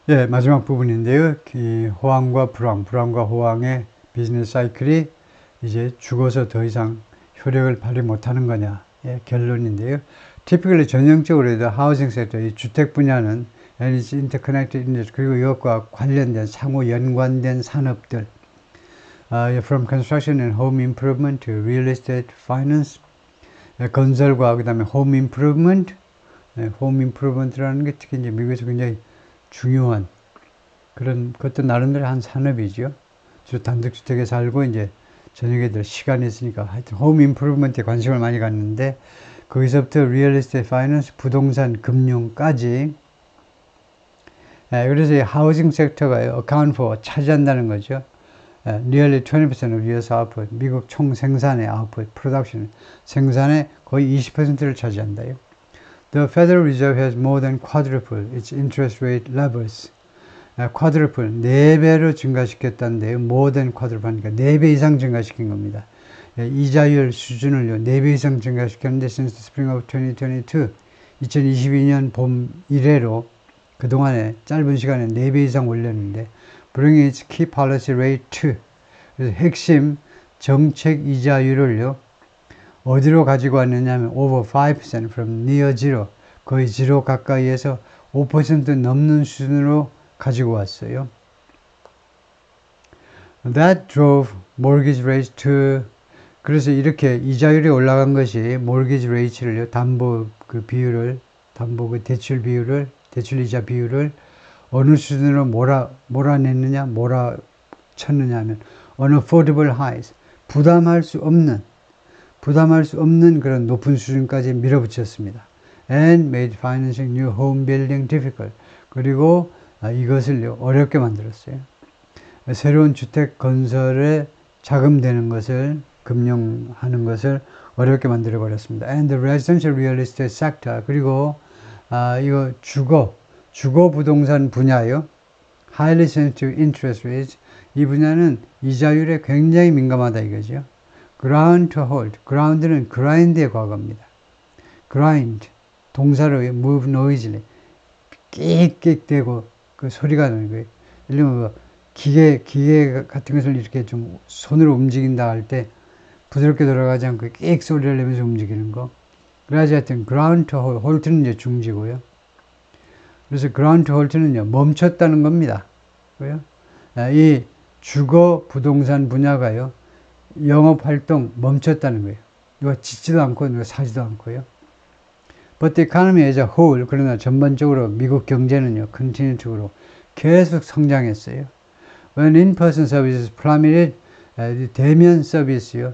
예, 마지막 부분인데요. 이 호황과 불황, 불황과 호황의 비즈니스 사이클이 이제 죽어서 더 이상 효력을 발휘 못하는 거냐, 예, 결론인데요. typically 전형적으로 하우징 섹터, 이 주택 분야는 and its interconnected industry, 그리고 이것과 관련된 상호 연관된 산업들, from construction and home improvement to real estate finance, 건설과 그다음에 home improvement, home improvement라는 게 특히 이제 미국에서 굉장히 중요한 그런 것도 나름대로 한 산업이죠. 주로 단독주택에 살고 이제 저녁에들 시간이 있으니까 하여튼 홈 임프루브먼트에 관심을 많이 갖는데 거기서부터 리얼 에스테이트 파이낸스, 부동산, 금융까지 그래서 이 하우징 섹터가 account for 차지한다는 거죠. nearly 20% of US output, 미국 총 생산의 output, production, 생산의 거의 20%를 차지한다요. The Federal Reserve has more than quadrupled its interest rate levels. quadruple, 4배로 증가시켰다는데요. more than quadruple 하니까 4배 이상 증가시킨 겁니다. 이자율 수준을요, 4배 이상 증가시켰는데 since the spring of 2022, 2022년 봄 이래로 그동안에 짧은 시간에 4배 이상 올렸는데 bringing its key policy rate to, 그래서 핵심 정책 이자율을요, 어디로 가지고 왔느냐면 over 5% from near zero, 거의 제로 가까이에서 5% 넘는 수준으로 가지고 왔어요. That drove mortgage rates to, 그래서 이렇게 이자율이 올라간 것이 mortgage rates를요, 담보 그 비율을, 담보 그 대출 비율을, 대출 이자 비율을 어느 수준으로 몰아냈느냐, 몰아쳤느냐 하면 unaffordable highs, 부담할 수 없는 그런 높은 수준까지 밀어붙였습니다. And made financing new home building difficult. 그리고 이것을 어렵게 만들었어요. 새로운 주택 건설에 자금되는 것을, 금융하는 것을 어렵게 만들어 버렸습니다. And the residential real estate sector, 그리고 이거 주거 부동산 분야요. Highly sensitive interest rates, 이 분야는 이자율에 굉장히 민감하다 이거죠. Ground to hold, ground는 grind의 과거입니다. grind, 동사로 move noisily, 끽끽대고 그 소리가 나는 거예요. 예를 들면 기계 같은 것을 이렇게 좀 손으로 움직인다 할 때 부드럽게 돌아가지 않고 끽 소리를 내면서 움직이는 거. 그래야지 하여튼 ground to hold, halt는 이제 중지고요. 그래서 ground to halt는요, 멈췄다는 겁니다. 그래요? 이 주거 부동산 분야가요, 영업 활동 멈췄다는 거예요. 누가 짓지도 않고 누가 사지도 않고요. But the economy as a whole, 그러나 전반적으로 미국 경제는요, continually 계속 성장했어요. When in-person services plummeted, 대면 서비스요,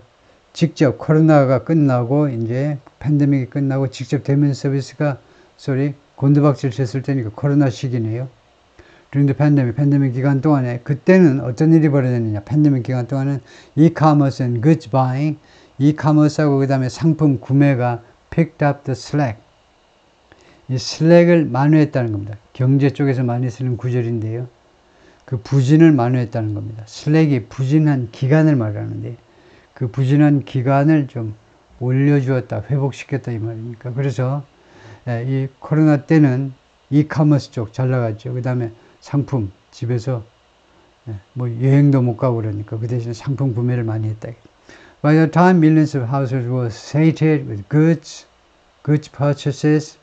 직접 코로나가 끝나고 이제 팬데믹이 끝나고 직접 대면 서비스가 곤두박질 쳤을 때니까 코로나 시기네요. During the 팬데믹 기간 동안에 그때는 어떤 일이 벌어졌느냐? 팬데믹 기간 동안은 e-commerce and goods buying, e-commerce하고 그 다음에 상품 구매가 picked up the slack. 이 슬랙을 만회했다는 겁니다. 경제 쪽에서 많이 쓰는 구절인데요. 그 부진을 만회했다는 겁니다. 슬랙이 부진한 기간을 말하는데 그 부진한 기간을 좀 올려주었다, 회복시켰다 이 말이니까. 그래서 이 코로나 때는 e-commerce 쪽 잘 나갔죠. 그 다음에 상품, 집에서 뭐 여행도 못 가고 그러니까 그 대신에 상품 구매를 많이 했다. By the time millions of households were sated with goods purchases,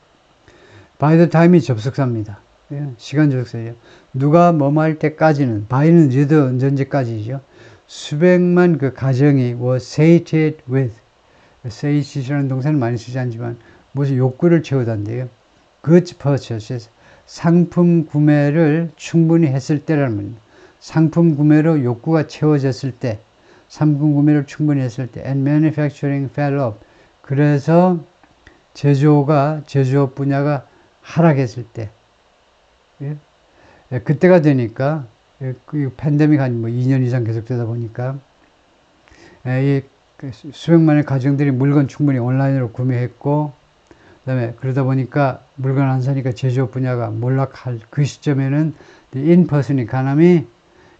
by the time이 접속사입니다. 시간 접속사예요. 누가 뭐할 때까지는, by는 언제까지죠? 수백만 그 가정이 was sated with, sated이라는 동사는 많이 쓰지 않지만 무슨 욕구를 채우던데요. goods purchases, 상품 구매를 충분히 했을 때라는 말입니다. 상품 구매로 욕구가 채워졌을 때, 상품 구매를 충분히 했을 때, and manufacturing fell off. 그래서 제조업 분야가 하락했을 때, 그때가 되니까, 팬데믹 한 2년 이상 계속되다 보니까, 수백만의 가정들이 물건 충분히 온라인으로 구매했고, 그다음에 그러다 보니까 물건 안 사니까 제조업 분야가 몰락할 그 시점에는 in-person economy,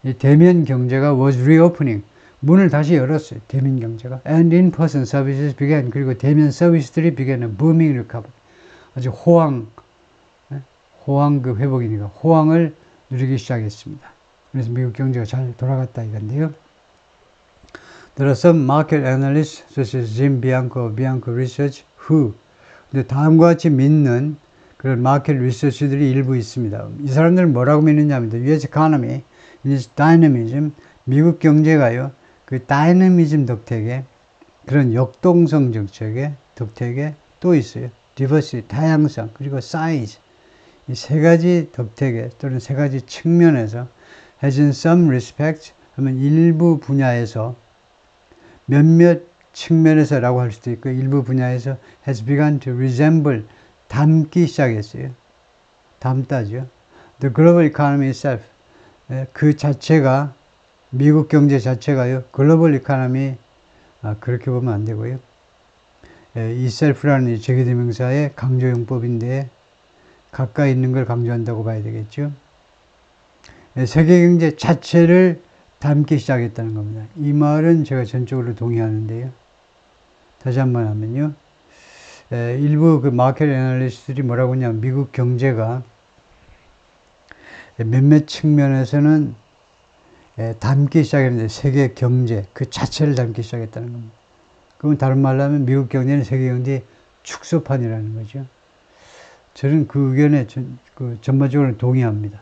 이 대면 경제가 was reopening, 문을 다시 열었어요. 대면 경제가. And in-person services began, 그리고 대면 서비스들이 began a booming recovery. 아주 호황 그 회복이니까 호황을 누리기 시작했습니다. 그래서 미국 경제가 잘 돌아갔다 이건데요. There are some market analysts such as Jim Bianco of Bianco Research who 근데 다음과 같이 믿는 그런 마켓 리서치들이 일부 있습니다. 이 사람들은 뭐라고 믿느냐면 US economy is dynamism 미국 경제가요 그 다이너미즘 덕택에 그런 역동성 정책의 덕택에 또 있어요. diversity 다양성 그리고 size 이 세 가지 덕택에 또는 세 가지 측면에서 has in some respects 하면 일부 분야에서 몇몇 측면에서라고 할 수도 있고 일부 분야에서 has begun to resemble 닮기 시작했어요. 닮다죠. The global economy itself 그 자체가 미국 경제 자체가요. 글로벌 이코노미 그렇게 보면 안 되고요. 이 self라는 제기대명사의 강조용법인데 가까이 있는 걸 강조한다고 봐야 되겠죠. 세계 경제 자체를 닮기 시작했다는 겁니다. 이 말은 제가 전적으로 동의하는데요. 다시 한번 하면요. 일부 그 마켓 애널리스트들이 뭐라고 하냐면 미국 경제가 몇몇 측면에서는 닮기 시작했는데 세계 경제 그 자체를 닮기 시작했다는 겁니다. 그럼 다른 말로 하면 미국 경제는 세계 경제의 축소판이라는 거죠. 저는 그 의견에 전반적으로 동의합니다.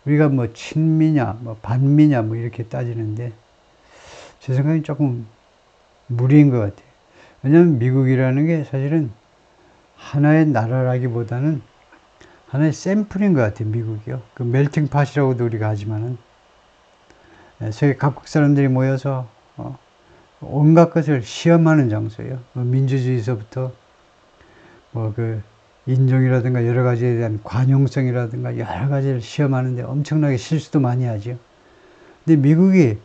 우리가 뭐 친미냐, 뭐 반미냐, 뭐 이렇게 따지는데 제 생각엔 조금 무리인 것 같아요. 왜냐하면 미국이라는 게 사실은 하나의 나라라기보다는 하나의 샘플인 것 같아요. 미국이요. 그 멜팅 팟이라고도 우리가 하지만은 세계 각국 사람들이 모여서 온갖 것을 시험하는 장소예요. 민주주의서부터 뭐 그 인종이라든가 여러 가지에 대한 관용성이라든가 여러 가지를 시험하는데 엄청나게 실수도 많이 하죠. 근데 미국이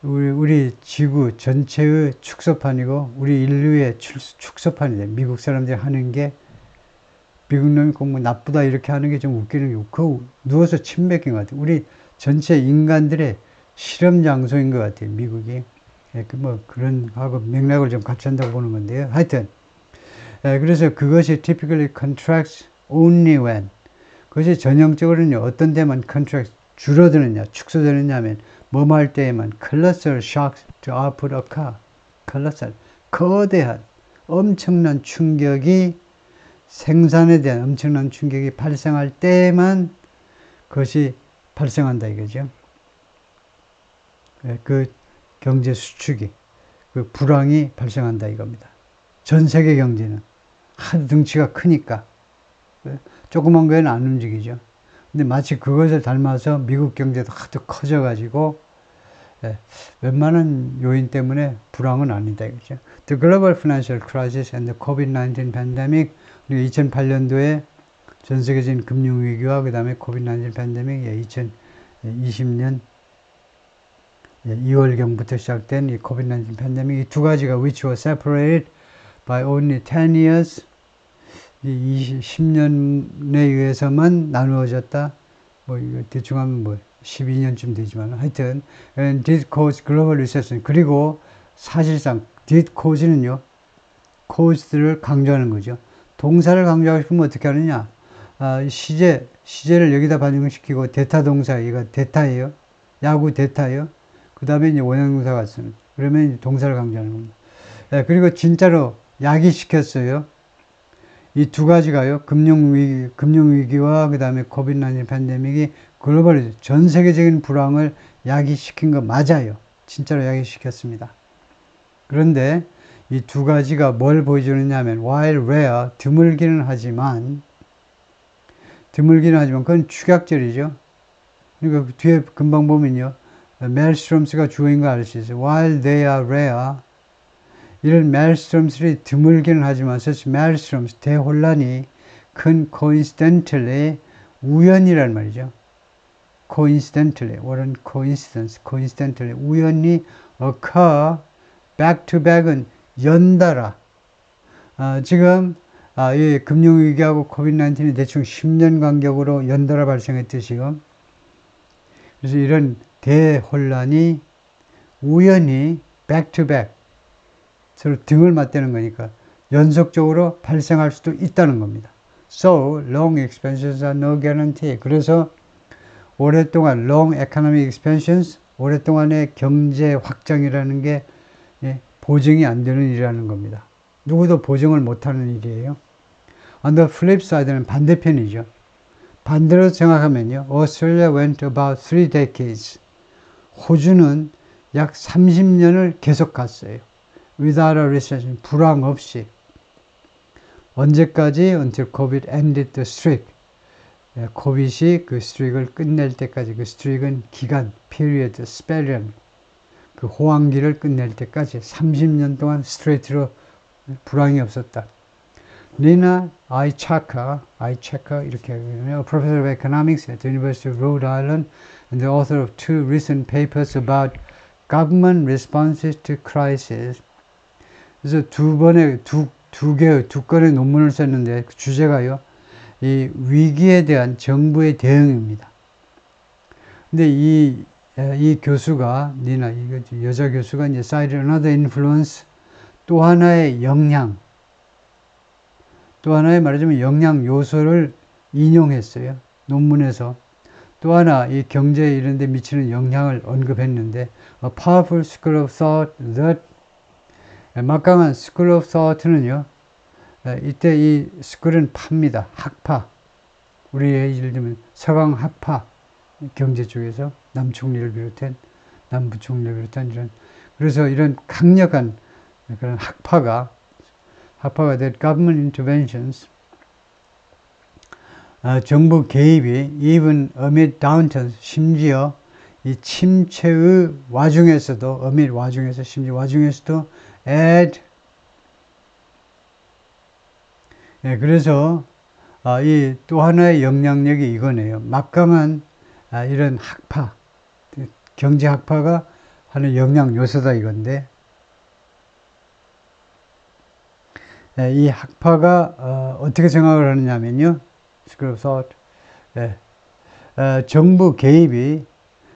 우리 지구 전체의 축소판이고 우리 인류의 축소판이 돼요. 미국 사람들이 하는 게 미국 놈이 꼭 뭐 나쁘다 이렇게 하는 게 좀 웃기는 게 그거 누워서 침 뱉긴 것 같아요. 우리 전체 인간들의 실험 장소인 것 같아요. 미국이. 뭐 그런 하고 맥락을 좀 같이 한다고 보는 건데요. 하여튼 그래서 그것이 typically contracts only when 그것이 전형적으로는요. 어떤 데만 contracts 줄어드느냐 축소되느냐 하면 뭐뭐 할 때에만 colossal shocks to output occur colossal 거대한 엄청난 충격이 생산에 대한 엄청난 충격이 발생할 때만 그것이 발생한다 이거죠. 그 경제 수축이 그 불황이 발생한다 이겁니다. 전 세계 경제는 하도 등치가 크니까 조그만 거에는 안 움직이죠. 근데 마치 그것을 닮아서 미국 경제도 하도 커져가지고 웬만한 요인 때문에 불황은 아니다 이거죠. The global financial crisis and the COVID-19 pandemic 우리가 2008년도에 전 세계적인 금융위기와 그 다음에 COVID-19 팬데믹 2020년 2월경부터 시작된 이 COVID-19 팬데믹 이 두 가지가 which were separated by only 10 years 이 10년에 의해서만 나누어졌다. 뭐 이거 대충 하면 뭐 12년쯤 되지만 하여튼 and did cause global recession 그리고 사실상 did cause는요 cause를 강조하는 거죠. 동사를 강조하고 싶으면 어떻게 하느냐 시제를 여기다 반영시키고 대타 동사 이거 대타예요. 야구 대타예요. 그 다음에 이제 원형동사가 쓰는 그러면 이제 동사를 강조하는 겁니다. 그리고 진짜로 야기시켰어요. 이 두 가지가요. 금융위기와 그 다음에 COVID-19 팬데믹이 글로벌 전 세계적인 불황을 야기시킨 거 맞아요. 진짜로 야기시켰습니다. 그런데 이 두 가지가 뭘 보여주느냐 하면 while rare 드물기는 하지만 그건 축약절이죠. 그러니까 그 뒤에 금방 보면요. 멜스트롬스가 주어인 거 알 수 있어요. while they are rare 이런 멜스트롬스들이 드물기는 하지만 such 멜스트롬스 대혼란이 큰 coincidentally 우연이란 말이죠. coincidentally or coincidentally 우연히 occur back to back은 연달아 지금 이 금융위기하고 COVID-19이 대충 10년 간격으로 연달아 발생했듯이요. 그래서 이런 대혼란이 우연히 back to back 서로 등을 맞대는 거니까 연속적으로 발생할 수도 있다는 겁니다. So long expenses are no guarantee. 그래서 오랫동안 long economic expansions, 오랫동안의 경제 확장이라는 게 보증이 안 되는 일이라는 겁니다. 누구도 보증을 못하는 일이에요. On the flip side는 반대편이죠. 반대로 생각하면요. Australia went about 3 decades. 호주는 약 30년을 계속 갔어요. Without a recession, 불황 없이. 언제까지? Until COVID ended the streak. 코빗이 그 스트릭을 끝낼 때까지, 그 스트릭은 기간, period, spellion, 그 호황기를 끝낼 때까지 30년 동안 스트레이트로 불황이 없었다. Nina Ichaka 이렇게 하거든요. A professor of economics at the University of Rhode Island and the author of 2 recent papers about government responses to crisis. 그래서 두 건의 논문을 썼는데 그 주제가요. 이 위기에 대한 정부의 대응입니다. 근데 이 교수가, 니나, 이 여자 교수가 이제 cited another influence, 또 하나의 영향, 또 하나의 말하자면 영향 요소를 인용했어요. 논문에서. 또 하나, 이 경제 이런 데 미치는 영향을 언급했는데, a powerful school of thought that, 막강한 school of thought는요, 이때 이 스쿨은 파입니다. 학파. 우리의 예를 들면 서강 학파, 경제 쪽에서 남총리를 비롯한 남부총리를 비롯한 이런, 그래서 이런 강력한 그런 학파가 that government interventions, 정부 개입이 even amid downturns, 심지어 이 침체의 와중에서도, amid 와중에서, 심지어 와중에서도 add, 그래서 이 또 하나의 영향력이 이거네요. 막강한 이런 학파, 경제 학파가 하는 영향 요소다 이건데, 이 학파가 어떻게 생각을 하느냐면요. School of Thought, 정부 개입이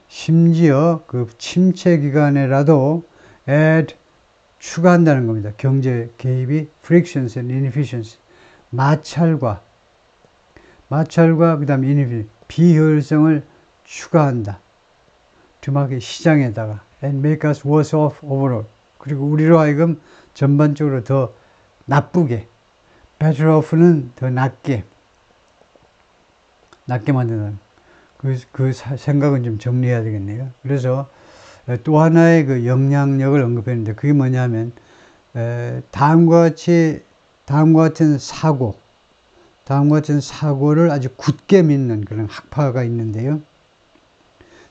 심지어 그 침체 기간에라도 add, 추가한다는 겁니다. 경제 개입이 frictions and inefficiency, 마찰과 그 다음에 비효율성을 추가한다. 주막의 시장에다가 and make us worse off overall. 그리고 우리로 하여금 전반적으로 더 나쁘게, better off는 더 낮게 만드는 그 생각은 좀 정리해야 되겠네요. 그래서 또 하나의 그 영향력을 언급했는데 그게 뭐냐면 다음과 같은 사고를 아주 굳게 믿는 그런 학파가 있는데요.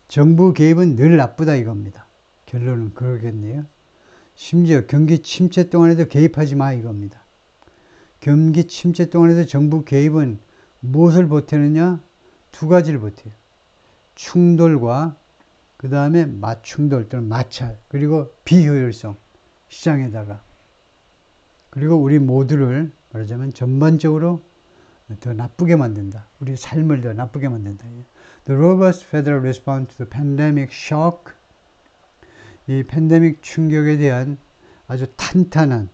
정부 개입은 늘 나쁘다 이겁니다. 결론은 그러겠네요. 심지어 경기 침체 동안에도 개입하지 마 이겁니다. 경기 침체 동안에도 정부 개입은 무엇을 보태느냐? 2가지를 보태요. 충돌과 그 다음에 맞충돌 또는 마찰, 그리고 비효율성, 시장에다가, 그리고 우리 모두를 말하자면 전반적으로 더 나쁘게 만든다. 우리 삶을 더 나쁘게 만든다. The robust federal response to the pandemic shock, 이 팬데믹 충격에 대한 아주 탄탄한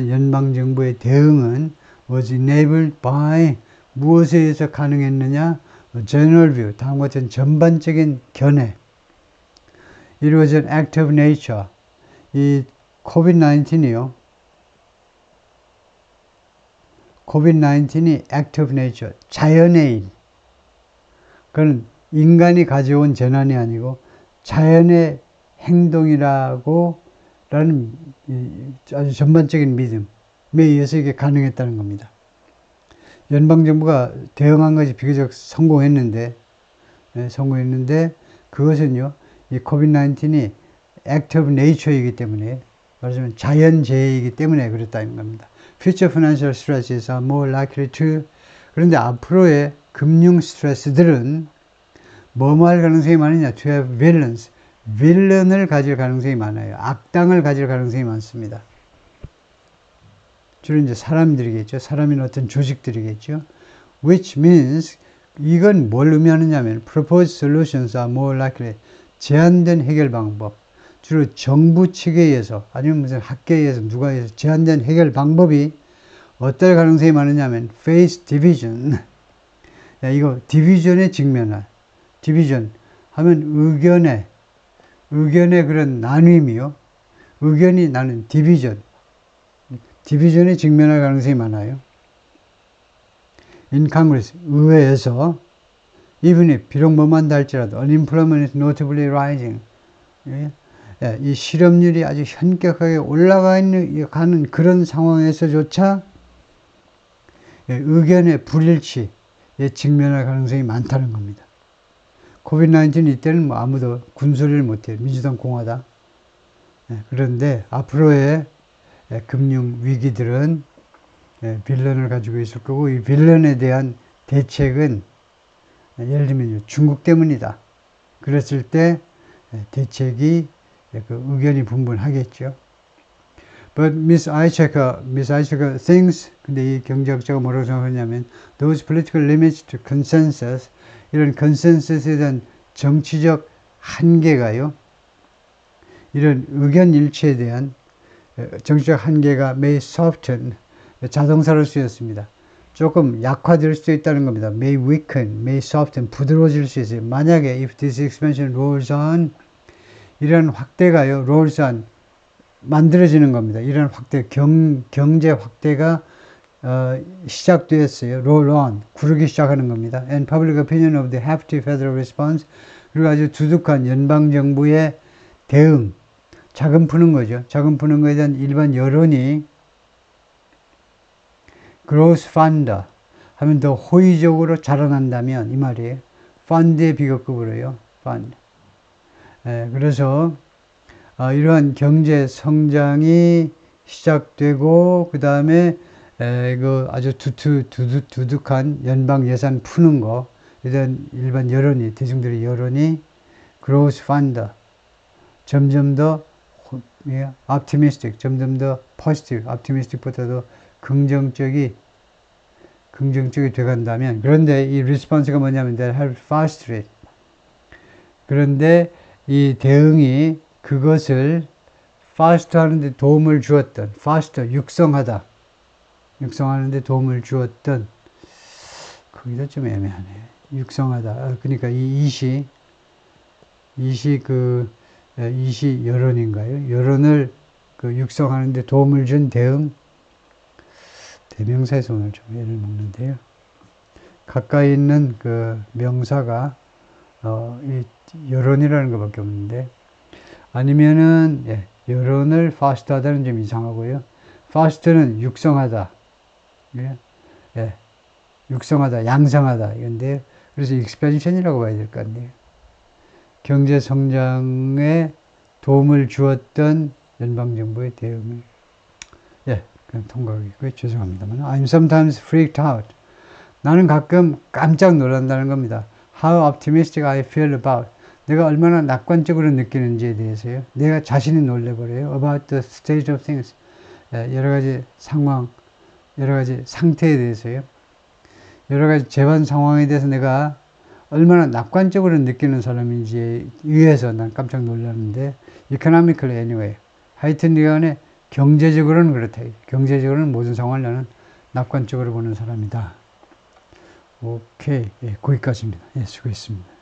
연방정부의 대응은 was enabled by, 무엇에 의해서 가능했느냐? General view, 다음과 같은 전반적인 견해. It was an act of nature. 이 COVID-19이요. COVID-19이 act of nature, 자연의 일. 그건 인간이 가져온 재난이 아니고 자연의 행동이라고 라는 아주 전반적인 믿음에 의해서 이게 가능했다는 겁니다. 연방정부가 대응한 것이 비교적 성공했는데 그것은요, 이 COVID-19이 act of nature이기 때문에, 말하자면 자연재해이기 때문에 그랬다는 겁니다. Future financial stresses are more likely to, 그런데 앞으로의 금융 스트레스들은 뭐뭐 할 가능성이 많으냐? To have villains, 빌런을 가질 가능성이 많아요. 악당을 가질 가능성이 많습니다. 주로 이제 사람들이겠죠. 사람이나 어떤 조직들이겠죠. Which means, 이건 뭘 의미하느냐면 proposed solutions are more likely, 제한된 해결 방법, 주로 정부 측에 의해서 아니면 무슨 학계에 의해서 누가 해서 제한된 해결 방법이 어떨 가능성이 많으냐면 face division, 이거 디비전에 직면할. 디비전 하면 의견의 그런 나눔이요. 의견이 나는 디비전에 직면할 가능성이 많아요. In Congress, 의회에서 even if 비록 뭐만다 할지라도 unemployment is notably rising. 이 실업률이 아주 현격하게 올라가는 그런 상황에서조차 의견의 불일치에 직면할 가능성이 많다는 겁니다. 코비드-19 이때는 뭐 아무도 군소리를 못해요. 민주당 공화당. 그런데 앞으로의 금융 위기들은 빌런을 가지고 있을 거고, 이 빌런에 대한 대책은 예를 들면 중국 때문이다. 그랬을 때 대책이 그 의견이 분분하겠죠. But Miss Eichecker thinks, 근데 이 경제학자가 뭐라고 생각하냐면, those political limits to consensus, 이런 consensus에 대한 정치적 한계가요, 이런 의견 일치에 대한 정치적 한계가 may soften, 자동사로 쓰였습니다. 조금 약화될 수도 있다는 겁니다. may weaken, may soften, 부드러워질 수 있어요. 만약에 if this expansion rolls on, 이런 확대가요, rolls on, 만들어지는 겁니다. 이런 확대, 경제 확대가 시작되었어요. roll on, 구르기 시작하는 겁니다. And public opinion of the hefty federal response, 그리고 아주 두둑한 연방정부의 대응, 자금 푸는 거죠. 자금 푸는 거에 대한 일반 여론이 growth fund 하면 더 호의적으로 자라난다면, 이 말이에요. fund의 비교급으로요. fund. 그래서 이러한 경제 성장이 시작되고, 그 다음에 그 아주 두둑한 연방 예산 푸는 거, 이런 일반 여론이, 대중들의 여론이 growth fund, 점점 더 optimistic, 점점 더 positive, optimistic보다도 긍정적이 돼간다면, 그런데 이 response가 뭐냐면 that help foster it. 그런데 이 대응이 그것을 foster 하는데 도움을 주었던, foster, 육성하는데 도움을 주었던, 거기도 좀 애매하네요. 육성하다. 그러니까 이 여론인가요? 여론을 육성하는데 도움을 준 대응, 대명사에서 오늘 좀 예를 먹는데요. 가까이 있는 그 명사가 이 여론이라는 것밖에 없는데, 아니면은 여론을 foster하다는 좀 이상하고요. foster는 육성하다, 육성하다, 양성하다 이건데, 그래서 expansion이라고 봐야 될 것 같네요. 경제 성장에 도움을 주었던 연방정부의 대응을, 그냥 통과하겠고요. 죄송합니다만. I'm sometimes freaked out. 나는 가끔 깜짝 놀란다는 겁니다. How optimistic I feel about. 내가 얼마나 낙관적으로 느끼는지에 대해서요. 내가 자신이 놀래버려요. About the state of things. 여러 가지 상황, 여러 가지 상태에 대해서요. 여러 가지 재반 상황에 대해서 내가 얼마나 낙관적으로 느끼는 사람인지에 의해서 난 깜짝 놀랐는데, economically anyway. 하여튼 간에 경제적으로는 그렇다. 경제적으로는 모든 상황을 나는 낙관적으로 보는 사람이다. 오케이. 거기까지입니다. 수고했습니다.